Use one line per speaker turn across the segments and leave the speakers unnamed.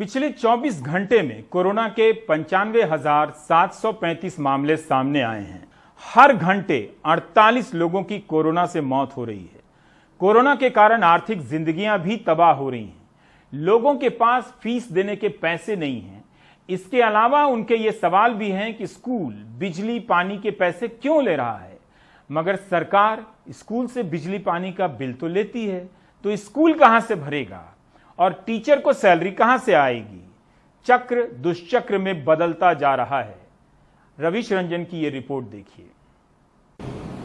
पिछले 24 घंटे में कोरोना के 95,735 मामले सामने आए हैं। हर घंटे 48 लोगों की कोरोना से मौत हो रही है। कोरोना के कारण आर्थिक जिंदगियां भी तबाह हो रही हैं। लोगों के पास फीस देने के पैसे नहीं हैं। इसके अलावा उनके ये सवाल भी हैं कि स्कूल बिजली पानी के पैसे क्यों ले रहा है। मगर सरकार स्कूल से बिजली पानी का बिल तो लेती है, तो स्कूल कहां से भरेगा और टीचर को सैलरी कहां से आएगी। चक्र दुष्चक्र में बदलता जा रहा है। रविश रंजन की ये रिपोर्ट देखिए।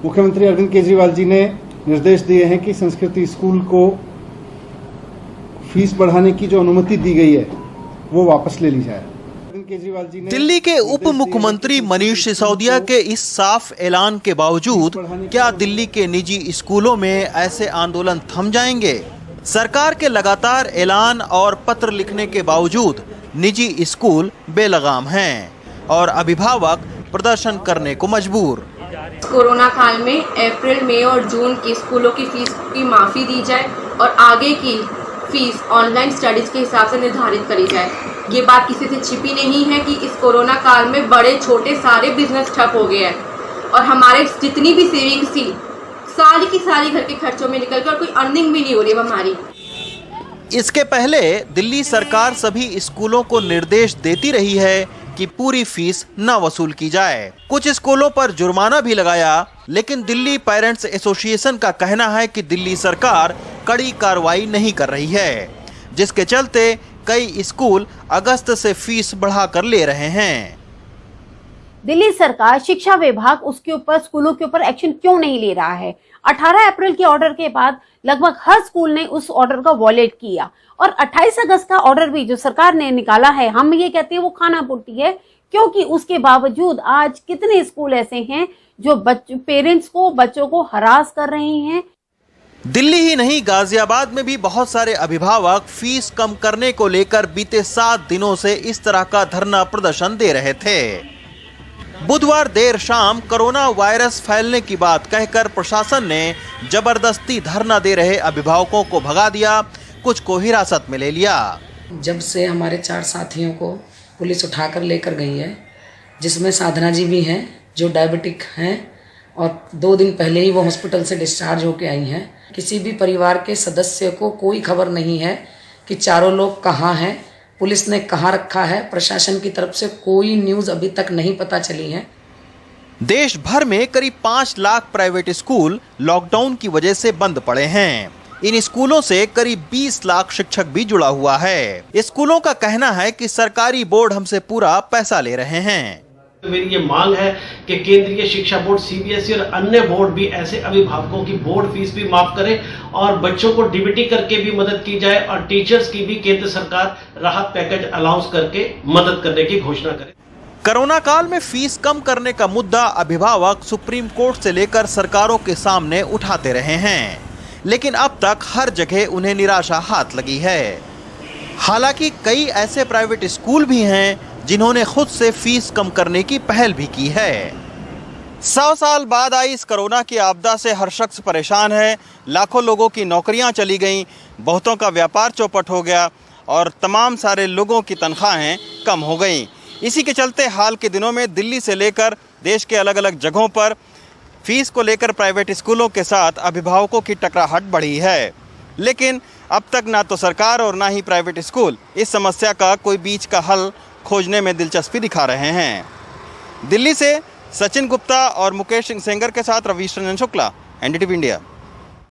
मुख्यमंत्री अरविंद केजरीवाल जी ने निर्देश दिए हैं कि संस्कृति स्कूल को फीस बढ़ाने की जो अनुमति दी गई है वो वापस ले ली जाए।
दिल्ली के उप मुख्यमंत्री मनीष सिसोदिया के इस साफ ऐलान के बावजूद क्या दिल्ली के निजी स्कूलों में ऐसे आंदोलन थम जाएंगे? सरकार के लगातार ऐलान और पत्र लिखने के बावजूद निजी स्कूल बेलगाम हैं और अभिभावक प्रदर्शन करने को मजबूर।
कोरोना काल में अप्रैल, मई और जून की स्कूलों की फीस की माफी दी जाए और आगे की फीस ऑनलाइन स्टडीज के हिसाब से निर्धारित करी जाए। ये बात किसी से छिपी नहीं है कि इस कोरोना काल में बड़े छोटे सारे बिजनेस ठप हो गए हैं और हमारे जितनी भी सेविंग्स थी सारी की सारी घर के खर्चों में निकल गई और कोई अर्निंग भी नहीं हो रही है हमारी।
इसके पहले दिल्ली सरकार सभी स्कूलों को निर्देश देती रही है कि पूरी फीस न वसूल की जाए। कुछ स्कूलों पर जुर्माना भी लगाया, लेकिन दिल्ली पेरेंट्स एसोसिएशन का कहना है कि दिल्ली सरकार कड़ी कार्रवाई नहीं कर रही है, जिसके चलते कई स्कूल अगस्त से फीस बढ़ाकर ले रहे हैं।
दिल्ली सरकार, शिक्षा विभाग उसके ऊपर, स्कूलों के ऊपर एक्शन क्यों नहीं ले रहा है? 18 अप्रैल के ऑर्डर के बाद लगभग हर स्कूल ने उस ऑर्डर का वॉलेट किया और 28 अगस्त का ऑर्डर भी जो सरकार ने निकाला है, हम ये कहते हैं वो खाना पूर्ति है, क्योंकि उसके बावजूद आज कितने स्कूल ऐसे हैं जो पेरेंट्स को, बच्चों को हरास कर रहे हैं।
दिल्ली ही नहीं, गाजियाबाद में भी बहुत सारे अभिभावक फीस कम करने को लेकर बीते 7 दिनों से इस तरह का धरना प्रदर्शन दे रहे थे। बुधवार देर शाम कोरोना वायरस फैलने की बात कहकर प्रशासन ने जबरदस्ती धरना दे रहे अभिभावकों को भगा दिया, कुछ को हिरासत में ले लिया।
जब से हमारे 4 साथियों को पुलिस उठाकर लेकर गई है, जिसमें साधना जी भी हैं जो डायबिटिक हैं और 2 दिन पहले ही वो हॉस्पिटल से डिस्चार्ज होकर आई हैं। किसी भी परिवार के सदस्य को कोई खबर नहीं है कि चारों लोग कहाँ हैं, पुलिस ने कहाँ रखा है। प्रशासन की तरफ से कोई न्यूज़ अभी तक नहीं पता चली है।
देश भर में करीब 5 लाख प्राइवेट स्कूल लॉकडाउन की वजह से बंद पड़े हैं। इन स्कूलों से करीब 20 लाख शिक्षक भी जुड़ा हुआ है। स्कूलों का कहना है कि सरकारी बोर्ड हमसे पूरा पैसा ले रहे हैं।
मेरी ये मांग है कि केंद्रीय शिक्षा बोर्ड, सीबीएसई और अन्य बोर्ड भी ऐसे अभिभावकों की बोर्ड फीस भी माफ करे और बच्चों को डीबीटी करके भी मदद की जाए और टीचर्स की भी केंद्र सरकार राहत पैकेज अलाउंस करके मदद करने की घोषणा करे।
कोरोना काल में फीस कम करने का मुद्दा अभिभावक सुप्रीम कोर्ट से लेकर सरकारों के सामने उठाते रहे हैं, लेकिन अब तक हर जगह उन्हें निराशा हाथ लगी है। हालांकि कई ऐसे प्राइवेट स्कूल भी हैं जिन्होंने खुद से फीस कम करने की पहल भी की है। 100 साल बाद आई इस कोरोना की आपदा से हर शख्स परेशान है। लाखों लोगों की नौकरियां चली गईं, बहुतों का व्यापार चौपट हो गया और तमाम सारे लोगों की तनख्वाहें कम हो गईं। इसी के चलते हाल के दिनों में दिल्ली से लेकर देश के अलग अलग जगहों पर फीस को लेकर प्राइवेट स्कूलों के साथ अभिभावकों की टकराहट बढ़ी है, लेकिन अब तक ना तो सरकार और ना ही प्राइवेट स्कूल इस समस्या का कोई बीच का हल खोजने में दिलचस्पी दिखा रहे हैं। दिल्ली से सचिन गुप्ता और मुकेश सिंह सेंगर के साथ रविश रंजन शुक्ला, एनडीटीवी इंडिया।